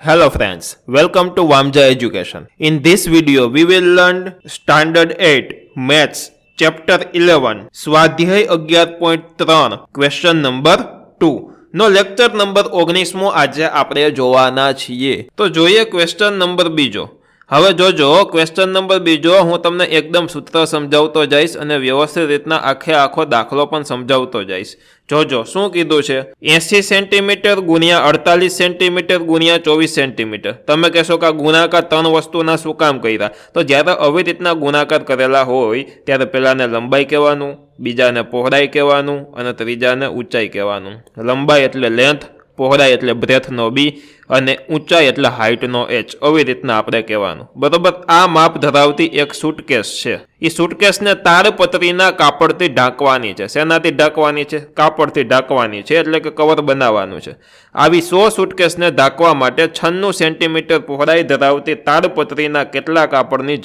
Hello friends, welcome to Vamja Education. In this video, we will learn Standard 8 Maths Chapter 11 Swadhyay 11.3 Question number 2 no lecture number 19મો આજે આપણે જોવાના છીએ. તો જોઈએ question number બીજો. હવે જોજો ક્વેશ્ચન નંબર બીજો હું તમને એકદમ સૂત્ર સમજાવતો જઈશ અને વ્યવસ્થિત રીતના આખો દાખલો પણ સમજાવતો જઈશ. જોજો શું કીધું છે 80 સેન્ટીમીટર ગુણ્યા 48 સેન્ટીમીટર ગુણ્યા 24 સેન્ટીમીટર. તમે કહેશો કે આ ગુણાકાર ત્રણ વસ્તુના શું કામ કર્યા? તો જ્યારે આવી રીતના ગુણાકાર કરેલા હોય ત્યારે પહેલાને લંબાઈ કહેવાનું, બીજાને પહોળાઈ કહેવાનું અને ત્રીજાને ઊંચાઈ કહેવાનું. લંબાઈ એટલે લેન્થ, પહોળાઈ એટલે બ્રેથનો બી અને ઊંચાઈ એટલે હાઇટનો એચ. આવી રીતના આપણે કહેવાનું. બરોબર. આ માપ ધરાવતી એક સૂટકેસ છે. એ સૂટકેસને તાડપત્રીના કાપડથી ઢાંકવાની છે. શેનાથી ઢાંકવાની છે? કાપડથી ઢાંકવાની છે, એટલે કે કવર બનાવવાનું છે. આવી 100 સૂટકેસને ઢાંકવા માટે 96 સેન્ટીમીટર પહોળાઈ ધરાવતી તાડપત્રીના કેટલા કાપડની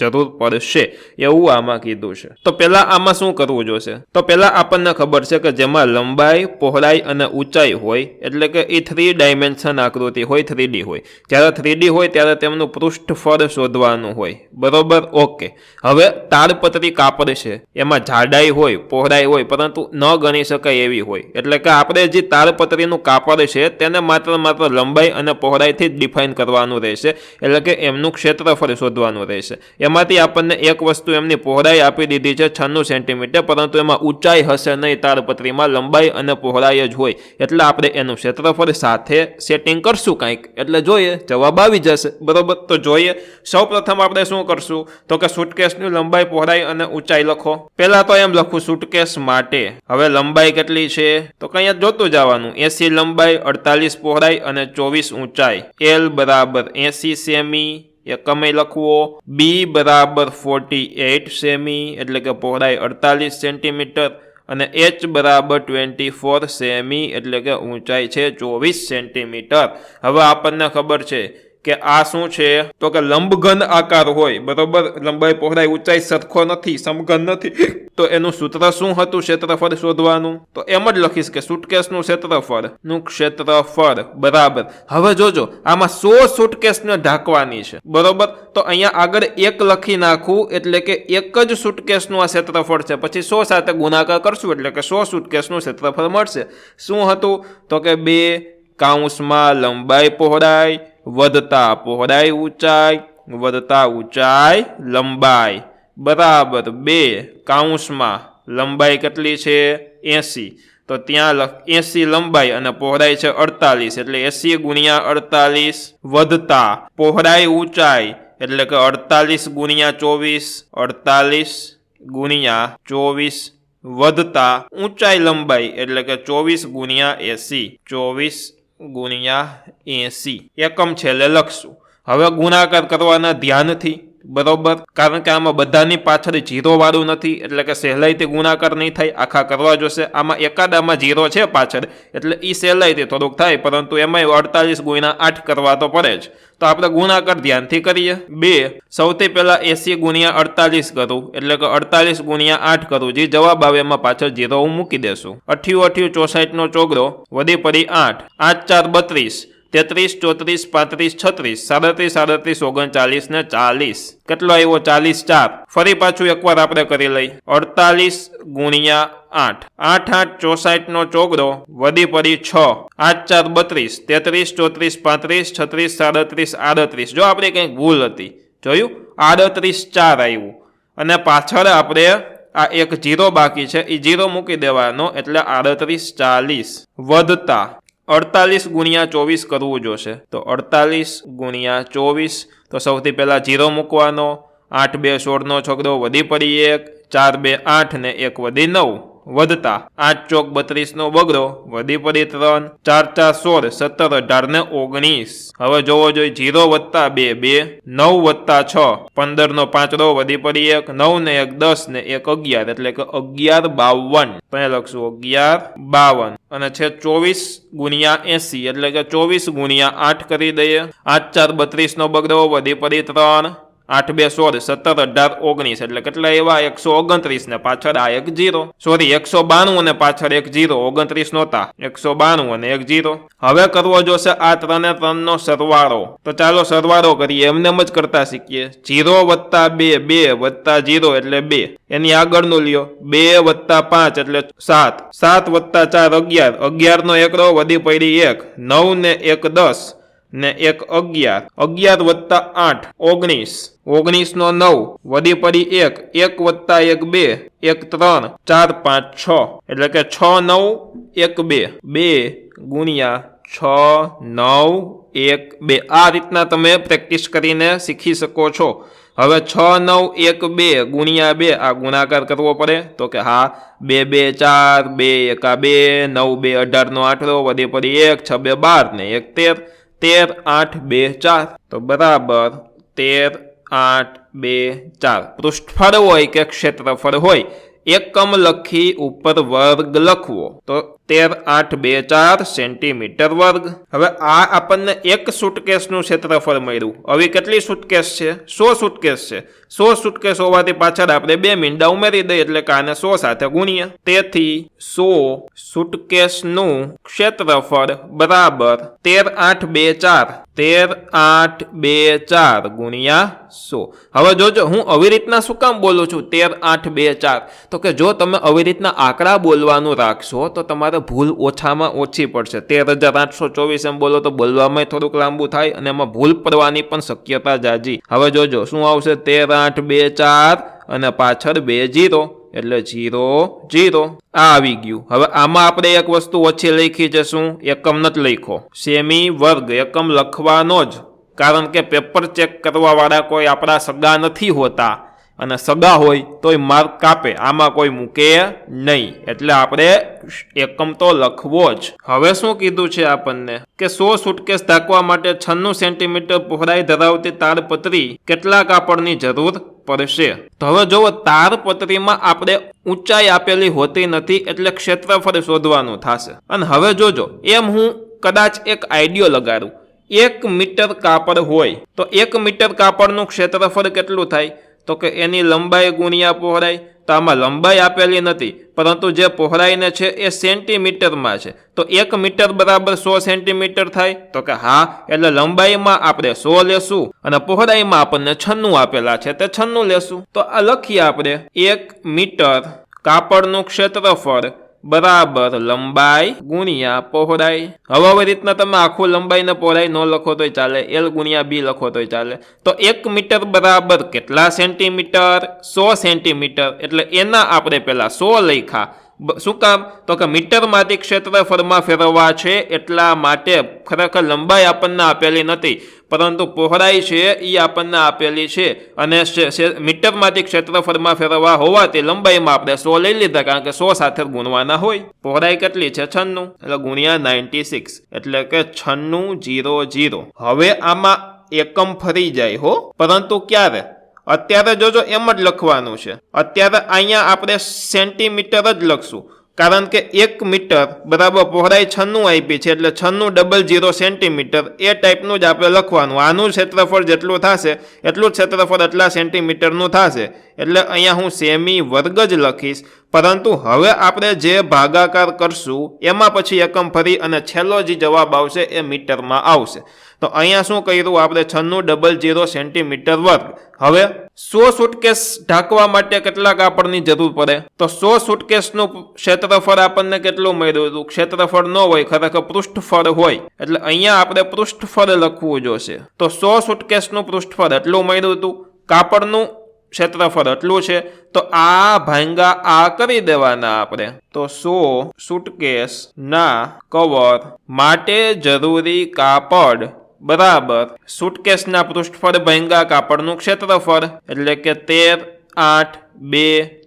જરૂર પડશે એવું આમાં કીધું છે. તો પહેલા આમાં શું કરવું જોશે? તો પહેલા આપણને ખબર છે કે જેમાં લંબાઈ, પહોળાઈ અને ઊંચાઈ હોય એટલે કે એ 3 ડાયમેન્શન આકૃતિ હોય, 3D હોય. જ્યારે 3D હોય ત્યારે તેમનું પૃષ્ઠફળ શોધવાનું હોય. બરોબર. ઓકે. હવે તાડપત્રી કાપડ છે, એમાં જાડાઈ હોય, પહોળાઈ હોય, પરંતુ ન ગણી શકાય એવી હોય. એટલે કે આપણે જે તાડપત્રીનું કાપડ છે તેને માત્ર લંબાઈ અને પહોળાઈથી જ ડિફાઇન કરવાનું રહેશે. એટલે કે એમનું ક્ષેત્રફળ શોધવાનું રહેશે. એમાંથી આપણને એક વસ્તુ એમની પહોળાઈ આપી દીધી છે 96 સેન્ટીમીટર, પરંતુ એમાં ઊંચાઈ હશે નહીં. તાડપત્રીમાં લંબાઈ અને પહોળાઈ જ હોય એટલે આપણે એનું ક્ષેત્રફળ સાથે સેટિંગ કરશું કંઈક, એટલે જોઈએ જવાબ આવી જશે. બરોબર. તો જોઈએ સૌ પ્રથમ આપણે શું કરશું તો કે સૂટકેસની લંબાઈ, પહોળાઈ અને ઊંચાઈ લખો. પહેલા તો એમ લખું સૂટકેસ માટે. હવે લંબાઈ કેટલી છે તો કઈ જોતું જવાનું. 80 લંબાઈ, 48 પહોળાઈ અને 24 ઊંચાઈ. L બરાબર 80 સેમી એકમે લખવો. B બરાબર 48 સેમી એટલે કે પહોળાઈ 48 સેન્ટીમીટર અને H બરાબર 24 સેમી એટલે કે ઊંચાઈ છે 24 સેન્ટીમીટર. હવે આપણને ખબર છે કે આ શું છે તો કે લંબઘન આકાર હોય. બરોબર. લંબાઈ, પહોળાઈ, ઊંચાઈ સરખો નથી, સમઘન નથી. તો એનું સૂત્ર શું હતું ક્ષેત્રફળ શોધવાનું? તો એમ જ લખીશ કે સૂટકેસનું ક્ષેત્રફળ બરાબર. હવે જોજો આમાં 100 સૂટકેસને ઢાંકવાની છે. બરોબર. તો અહીંયા આગળ 1 લખી નાખું એટલે કે એક જ સૂટકેસનું આ ક્ષેત્રફળ છે. પછી 100 સાથે ગુણાકાર કરશું એટલે કે 100 સૂટકેસનું ક્ષેત્રફળ મળશે. શું હતું તો કે 2 કૌંસમાં લંબાઈ, પહોળાઈ વધતા પહોળાઈ, ઊંચાઈ વધતા ઊંચાઈ, લંબાઈ બરાબર 2 કૌંસમાં લંબાઈ કેટલી છે 80. તો ત્યાં 80 લંબાઈ અને પહોળાઈ છે 48 એટલે 80 ગુણ્યા 48 વધતા પહોળાઈ, ઊંચાઈ એટલે કે 48 ગુણ્યા 24, 48 ગુણ્યા 24 વધતા ઊંચાઈ, લંબાઈ એટલે કે 24 ગુણ્યા 80, 24 ગુણ્યા 80 એકમ છેલ્લે લખશું. હવે ગુણાકાર કરવાના ધ્યાનથી. બરોબર. કારણ કે આમાં બધાની પાછળ 0 વાળું નથી એટલે કે સહેલાઈથી ગુણાકાર નહીં થાય. આખા કરવા જોશે. આમાં એકાદામાં 0 છે પાછળ એટલે એ સહેલાઈથી થોડુંક થાય, પરંતુ એમાં 48 ગુણ્યા 8 કરવા તો પડે જ. તો આપણે ગુણાકાર ધ્યાનથી કરીએ. 2 સૌથી પહેલા 80 ગુણ્યા 48 કરું એટલે કે 48 ગુણ્યા 8 કરું. જે જવાબ આવે એમાં પાછળ 0 હું મૂકી દેશું. 88 64 નો ચોગડો વધી પડી 8, 8 4 32, 33 34 35 36 37 39 39 ને 40. કેટલો આવ્યો 44. ફરી પાછું એકવાર આપણે કરી લઈ. 48 ગુણ્યા 8, 8 8 64 નો ચોગડો વધી પડી 6, 8 4 32, 33 34 35 36 37 38. જો આપણે કંઈક ભૂલ હતી, જોયું 38 4 આવ્યું અને પાછળ આપણે આ એક 0 બાકી છે એ 0 મૂકી દેવાનો એટલે 38 40 વધતા 48 ગુણ્યા 24 કરવું જોશે. તો 48 ગુણ્યા 24 તો સૌથી પહેલા 0 મૂકવાનો. 8 2 16 નો છોકરો વધી પડી 1, 4 2 8 ને 1 વધી 9 વધતા 8 ચોક 32 નો બગડો વધી પડી 3, 4 4 16 17 18 ને 19. હવે જોવો જોઈએ 0 વધતા 2 2, 9 વધતા 6 15 નો 5 વધી પડી 1, 9 ને 1 10 ને 1 11 એટલે કે 11 52. ત્યાં લખશું 11 52 અને છે 24 ગુણ્યા 80 એટલે કે 24 ગુણ્યા 8 કરી દઈએ. 8 4 32 નો બગડો વધી પડી 3, 8 2 16 17 18 19 એટલે કેટલા એવા 129 ને પાછળ આ એક 0 સોરી 192 અને પાછળ એક 0 29 નહોતા 192 અને એક 0 હવે કરવો જોશે આ 3 3 નો સરવાળો તો ચાલો સરવાળો કરીએ એમને જ કરતા શીખીએ 0 + 2 2 + 0 એટલે 2 એની આગળનું લ્યો 2 + 5 એટલે 7 7 + 4 11 11 નો એકડો વધી પડી 1 9 ને 1 10 ને 1 11 11 + 8 19 19 નો 9 વધી પડી 1 1 + 1 2 1 3 4 5 6 એટલે કે 6 9 1 2 2 ગુણ્યા 6 9 1 2 આ રીતના તમે પ્રેક્ટિસ કરીને શીખી શકો છો હવે 6 9 1 2 ગુણ્યા 2 આ ગુણાકાર કરવો પડે તો કે હા 2 2 4 2 1 2 9 2 18 નો 8 વધી પડી 1 6 2 12 ને 1 13 13 8 2 4 તો બરાબર 13 8 2 4 પૃષ્ઠફળ હોય કે ક્ષેત્રફળ હોય એકમ લખી ઉપર વર્ગ લખવો તો 13 8 2 4 સેન્ટીમીટર વર્ગ હવે આ આપણને એક સુટકેસનું ક્ષેત્રફળ મળ્યું હવે કેટલી સુટકેસ છે 100 સુટકેસ છે 100 સુટકેસ હોવાથી પાછળ આપણે 2 મીંડા ઉમેરી દઈએ એટલે કે આને 100 સાથે ગુણ્યા તેથી 100 સુટકેસનું ક્ષેત્રફળ બરાબર 13 8 2 4 13 8 2 4 ગુણ્યા 100 હવે જોજો હું આવી રીતના શું કામ બોલું છું 13 8 2 4 તો કે જો તમે આવી રીતના આંકડા બોલવાનું રાખશો તો તમારે ભૂલ ઓછામાં ઓછી પડશે 13,824 એમ બોલો તો બોલવામાં થોડુંક લાંબુ થાય અને એમાં ભૂલ પડવાની પણ શક્યતા જાજી હવે જોજો શું આવશે 13 8 2 4 અને પાછળ 2 0 એટલે 0 0 આ આવી ગયું હવે આમાં આપણે એક વસ્તુ ઓછી લખી છે શું એકમ નથી લખ્યો સેમી વર્ગ એકમ લખવાનો જ કારણ કે પેપર ચેક કરવા વાળા કોઈ આપણા સગા નથી હોતા અને સગા હોય તોય માર્ક કાપે આમાં કોઈ મૂકે નહીં એટલે આપણે એકમ તો લખવો જ હવે શું કીધું છે આપણને કે 100 સુટકેસ ઢાંકવા માટે 96 સેન્ટીમીટર પહોળાઈ ધરાવતી તાડપત્રી કેટલા કાપડની જરૂર પડશે તો હવે જોવો તાડપત્રીમાં આપણે ઊંચાઈ આપેલી હોતી નથી એટલે ક્ષેત્રફળ શોધવાનું થશે અને હવે જોજો એમ હું કદાચ એક આઈડિયો લગાડું 1 મીટર કાપડ હોય તો 1 મીટર કાપડનું ક્ષેત્રફળ કેટલું થાય તો કે એની લંબાઈ ગુણ્યા પહોળાઈ તો આમાં લંબાઈ આપેલી નથી પરંતુ જે પહોળાઈને છે એ સેન્ટીમીટરમાં છે તો 1 મીટર બરાબર 100 સેન્ટીમીટર થાય તો કે હા એટલે લંબાઈમાં આપણે 100 લેશું અને પહોળાઈમાં આપણને 96 આપેલા છે તે 96 લેશું તો આ લખીએ આપણે 1 મીટર કાપડનું ક્ષેત્રફળ બરાબર લંબાઈ ગુણ્યા પહોળાઈ હવે રીતના તમે આખું લંબાઈ ને પહોળાઈ ન લખો તોય ચાલે L ગુણ્યા B લખો તોય ચાલે તો 1 મીટર બરાબર કેટલા સેન્ટીમીટર 100 સેન્ટીમીટર એટલે એના આપણે પેલા 100 લખ્યા શું કામ તો કે મીટરમાંથી ક્ષેત્રફળમાં ફેરવવા છે એટલા માટે ખરેખર લંબાઈ આપણને આપેલી નથી પરંતુ પહોળાઈ છે એ આપણને આપેલી છે અને મીટરમાંથી ક્ષેત્રફળમાં ફેરવવા હોવાથી લંબાઈમાં આપણે 100 લઈ લીધા કારણ કે 100 સાથે ગુણવાના હોય પહોળાઈ કેટલી છે 96 એટલે ગુણ્યા 96 એટલે કે 96 0 0 હવે આમાં એકમ ફરી જાય હો પરંતુ ક્યારે અત્યારે જોજો એમ જ લખવાનું છે અત્યારે અહીંયા આપણે સેન્ટીમીટર જ લખશું કારણ કે 1 મીટર બરાબર પહોળાઈ 96 આપી છે એટલે 96 00 સેન્ટીમીટર એ ટાઈપનું જ આપણે લખવાનું આનું ક્ષેત્રફળ જેટલું થશે એટલું જ ક્ષેત્રફળ એટલા સેન્ટીમીટરનું થશે એટલે અહીંયા હું સેમી વર્ગ જ લખીશ પરંતુ હવે આપણે જે ભાગાકાર કરશું એમાં પછી એકમ ફરી અને છેલ્લો જે જવાબ આવશે એ મીટરમાં આવશે તો અહીંયા શું કર્યું આપણે 96 00 સેન્ટીમીટર વર્ગ હવે 100 સુટકેસ ઢાંકવા માટે કેટલા કાપડની જરૂર પડે તો 100 સુટકેસનું ક્ષેત્રફળ આપણને કેટલું મળ્યું હતું ક્ષેત્રફળ ન હોય ખરેખર પૃષ્ઠફળ હોય એટલે અહીંયા આપણે પૃષ્ઠફળ લખવું જોશે તો 100 સુટકેસનું પૃષ્ઠફળ એટલું મળ્યું હતું કાપડનું ક્ષેત્રફળ એટલું છે તો આ ભાંગા આ કરી દેવાના આપણે તો 100 સુટકેસ ના કવર માટે જરૂરી કાપડ બરાબર સુટકેસના પૃષ્ઠફળ ભાંગા કાપડનું ક્ષેત્રફળ એટલે કે 13 8 2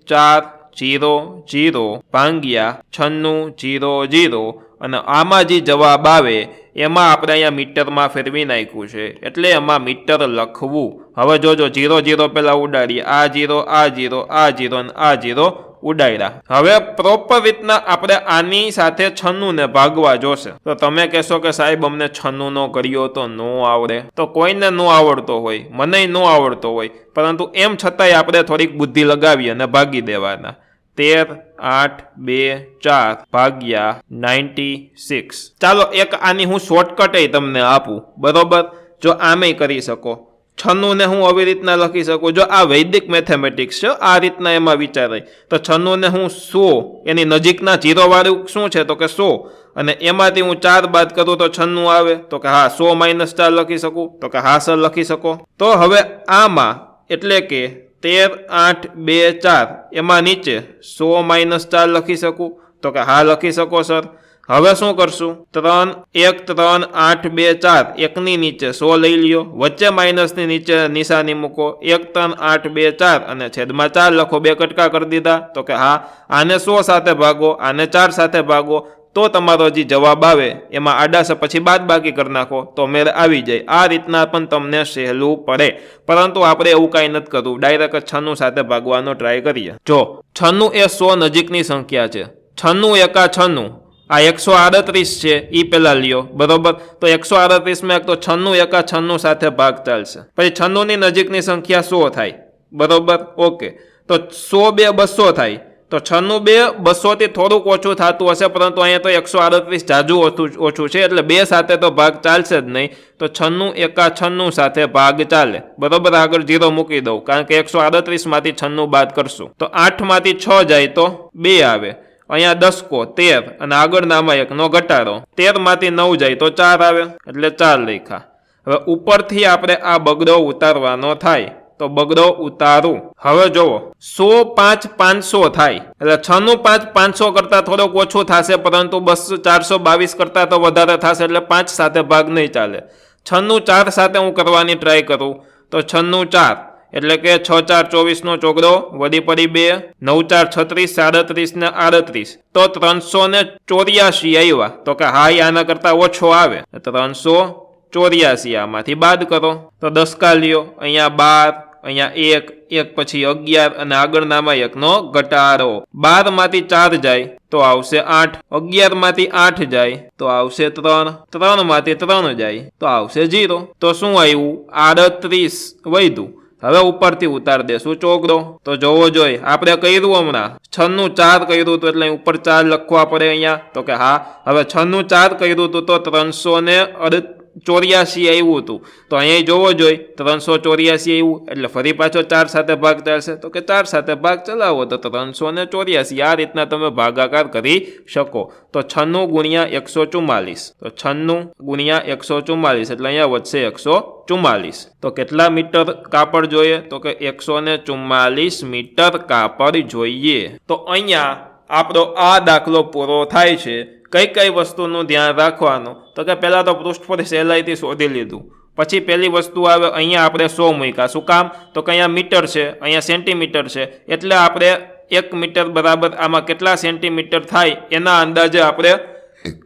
4 0 0 ભાંગ્યા 96 0 0 અને આમાં જે જવાબ આવે એમાં આપણે અહીંયા મીટરમાં ફેરવી નાખ્યું છે એટલે એમાં મીટર લખવું હવે જોજો 0 0 પહેલા ઉડાડીએ આ 0 આ 0 આ 0 અને આ 0 ઉડાડ્યા. હવે પ્રોપર રીતના આપણે આની સાથે 96 ને ભાગવા જોશે. તો તમે કહેશો કે સાહેબ અમને 96 નો કર્યો તો નો આવડે. તો કોઈને નો આવડતો હોય, મને નો આવડતો હોય, પરંતુ એમ છતાંય આપણે થોડીક બુદ્ધિ લગાવી અને ભાગી દેવાના. 13, 8, 2, 4 ભાગ્યા 96. ચાલો એક આની હું શોર્ટકટ તમને આપું, બરોબર? જો આમે કરી શકો. 96 ને હું આવી રીતના લખી શકું. જો આ વૈદિક મેથેમેટિક્સ છે, આ રીતના એમાં વિચારાય. તો 96 ને હું 100, એની નજીકના 0 વાળું શું છે તો કે 100, અને એમાંથી હું 4 બાદ કરું તો 96 આવે. તો કે હા 100 - 4 લખી શકું. તો કે હા સર લખી શકો. તો હવે આમાં એટલે કે 13, 8, 2, 4 એમાં નીચે 100 - 4 લખી શકું. તો કે હા લખી શકો સર. હવે શું કરશું? 3, 1, 3, 8, 2, 4 એકની નીચે 100 લઈ લ્યો, વચ્ચે માઇનસની નીચે નિશાની મૂકો. 1, 3, 8, 2, 4 અને છેદમાં 4 લખો. 2 કટકા કરી દીધા. તો કે હા આને 100 સાથે ભાગો, આને 4 સાથે ભાગો, તો તમારો જે જવાબ આવે એમાં આડાશે પછી બાદ બાકી કરી નાખો તો મેળ આવી જાય. આ રીતના પણ તમને સહેલું પડે, પરંતુ આપણે એવું કાંઈ નથી કરવું. ડાયરેક્ટ 96 સાથે ભાગવાનો ટ્રાય કરીએ. જો 96 એ 100 નજીકની સંખ્યા છે. 96 એકા 96, આ 138 છે, એ પેલા લ્યો, બરોબર? તો 138 માં એક તો 96 એકા 96 સાથે ભાગ ચાલશે. પછી 96 ની નજીકની સંખ્યા 100 થાય, બરોબર? ઓકે, તો 100 2 200 થાય. તો 96 2 200 થી થોડુંક ઓછું થતું હશે, પરંતુ અહીંયા તો 138 જાજુ ઓછું છે, એટલે 2 સાથે તો ભાગ ચાલશે જ નહીં. તો 96 એકા 96 સાથે ભાગ ચાલે, બરોબર? આગળ 0 મૂકી દઉં, કારણ કે 138 માંથી 96 બાદ કરશું તો 8 માંથી 6 જાય તો 2 આવે. અહીંયા 10 કો 13 અને આગળનામાં 1 નો ઘટાડો. 13 માંથી 9 જાય તો 4 આવે, એટલે 4 લખ્યા. હવે ઉપરથી આપણે આ બગડો ઉતારવાનો થાય, તો બગડો ઉતારું. હવે જોવો 100 5 500 થાય, એટલે 6 નું 5 500 કરતા થોડોક ઓછું થશે, પરંતુ 422 કરતા તો વધારે થશે, એટલે 5 સાથે ભાગ નહીં ચાલે. 6 નું 4 સાથે હું કરવાની ટ્રાય કરું તો 6 નું 4 એટલે કે 6 4 24 નો ચોગડો, વધી પડી 2, 9 4 36, 37 ને 38, તો 384 આવ્યા. તો કે હા આના કરતા ઓછો આવે, 384 આમાંથી બાદ કરો તો 10 કા લ્યો. અહીંયા 12, અહીંયા 1, 1 પછી 11 અને આગળનામાં 1 નો ઘટાડો. 12 માંથી 4 જાય તો આવશે 8, 11 માંથી 8 જાય તો આવશે 3, 3 માંથી 3 જાય તો આવશે 0. તો શું આવ્યું? 38 વધ્યું. હવે ઉપરથી ઉતાર દેશું ચોગડો. તો જોવો જોઈએ, આપણે કર્યું હમણાં 6 નું 4 કર્યું હતું, એટલે ઉપર 4 લખવા પડે અહીંયા. તો કે હા હવે 6 નું 4 કર્યું હતું તો 384 આવ્યું હતું. તો અહીંયા જોવો જોઈએ 384 આવ્યું, એટલે ફરી પાછો 4 સાથે ભાગ ચાલશે. તો કે 4 સાથે ભાગ ચલાવો તો 384. આ રીતના તમે ભાગાકાર કરી શકો. તો 96 ગુણ્યા 144, તો 96 ગુણ્યા 144 એટલે અહીંયા વધશે 144. તો કેટલા મીટર કાપડ જોઈએ? તો કે 144 મીટર કાપડ જોઈએ. તો અહીંયા આપણો આ દાખલો પૂરો થાય છે. કઈ કઈ વસ્તુનું ધ્યાન રાખવાનું? તો કે પહેલાં તો પૃષ્ઠ પર સહેલાઈથી શોધી લીધું. પછી પહેલી વસ્તુ આવે, અહીંયા આપણે 100 મૂક્યા. શું કામ? તો કે અહીંયા મીટર છે, અહીંયા સેન્ટીમીટર છે, એટલે આપણે 1 મીટર બરાબર આમાં કેટલા સેન્ટીમીટર થાય એના અંદાજે આપણે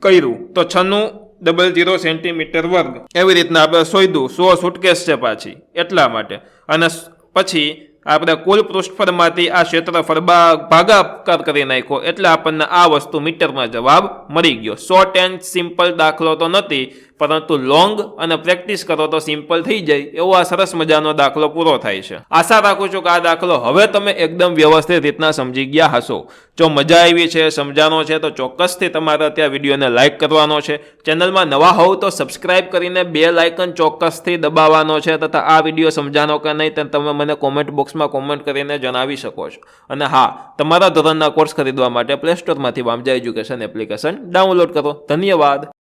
કર્યું. તો 9600 સેન્ટીમીટર વર્ગ, એવી રીતના આપણે શોધ્યું. 100 સુટકેસ છે પાછી, એટલા માટે. અને પછી આપણે કુલ પૃષ્ઠફળમાંથી આ ક્ષેત્રફળ ભાગાકાર કરી નાખ્યો, એટલે આપણને આ વસ્તુ મીટરમાં જવાબ મળી ગયો. શોર્ટ એન્ડ સિમ્પલ દાખલો તો નથી, પરંતુ લોંગ અને પ્રેક્ટિસ કરો તો સિમ્પલ થઈ જાય એવો આ સરસ મજાનો દાખલો પૂરો થાય છે. આશા રાખું છું કે આ દાખલો હવે તમે એકદમ વ્યવસ્થિત રીતના સમજી ગયા હશો. જો મજા આવી છે, સમજાનો છે, તો ચોક્કસથી તમારે અત્યારે વિડીયોને લાઇક કરવાનો છે. ચેનલમાં નવા હોવ તો સબસ્ક્રાઇબ કરીને બેલ આઇકન ચોક્કસથી દબાવવાનો છે, તથા આ વિડીયો સમજાનો કે નહીં તે તમે મને કોમેન્ટ બોક્સમાં કોમેન્ટ કરીને જણાવી શકો છો. અને હા, તમારા ધોરણના કોર્સ ખરીદવા માટે પ્લે સ્ટોરમાંથી વામજા એજ્યુકેશન એપ્લિકેશન ડાઉનલોડ કરો. ધન્યવાદ.